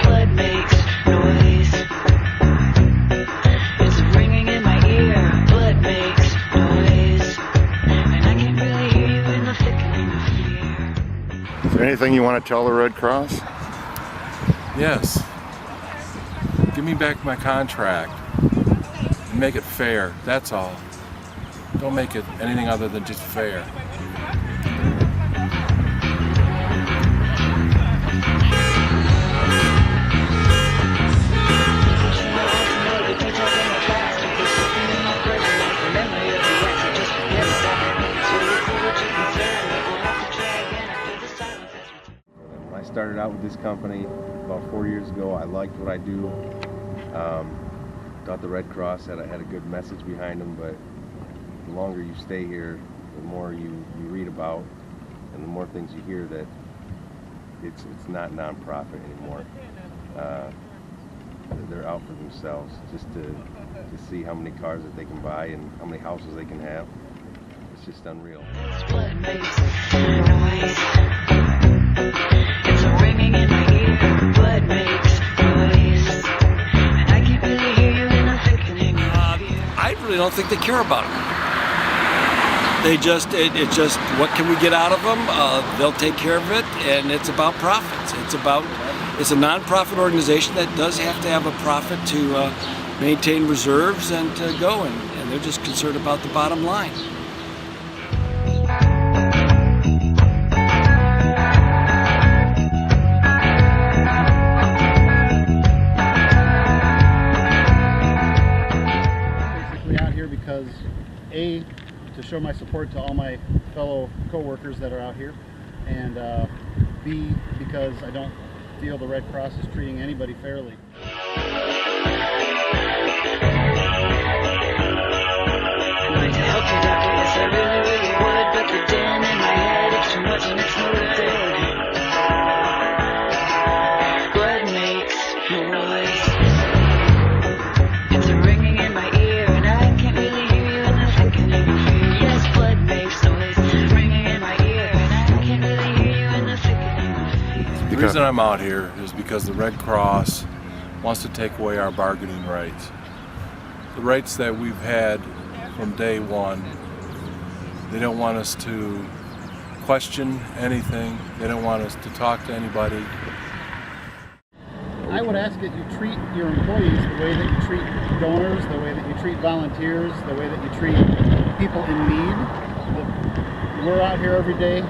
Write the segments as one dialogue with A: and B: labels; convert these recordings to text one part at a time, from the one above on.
A: blood makes noise. It's ringing in my ear, blood makes noise. And I can really hear you in the thickening of fear.
B: Is there anything you want to tell the Red Cross?
C: Yes. Give me back my contract. And make it fair, that's all. Don't make it anything other than just fair.
D: When I started out with this company about 4 years ago, I liked what I do. Thought the Red Cross had a good message behind them, but the longer you stay here, the more you read about and the more things you hear that it's not nonprofit anymore. They're out for themselves, just to see how many cars that they can buy and how many houses they can have. It's just unreal.
A: Blood makes noise. It's a ringing in my ear. Blood makes noise. And I can't really hear you in the thickening of fear.
E: I really don't think they care about it. They just, it's just, what can we get out of them? They'll take care of it, and it's about profits. It's a non-profit organization that does have to have a profit to maintain reserves and to go, and they're just concerned about the bottom line.
F: Basically out here because A, to show my support to all my fellow co-workers that are out here, and B, because I don't feel the Red Cross is treating anybody fairly.
A: Wanted to help you, doctor, yes I really, really would, but the din in my head, it's too much and it's no good. Blood makes noise. It's a ringing in my ear, and I can't really hear you in the thickening of fear. Yes, blood makes noise. It's ringing in my ear, and I can't really hear you in the thickening of fear.
C: The reason I'm out here is because the Red Cross wants to take away our bargaining rights. The rights that we've had from day one. They don't want us to question anything. They don't want us to talk to anybody.
F: I would ask that you treat your employees the way that you treat donors, the way that you treat volunteers, the way that you treat people in need. We're out here every day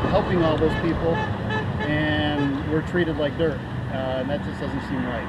F: helping all those people, and we're treated like dirt, and that just doesn't seem right.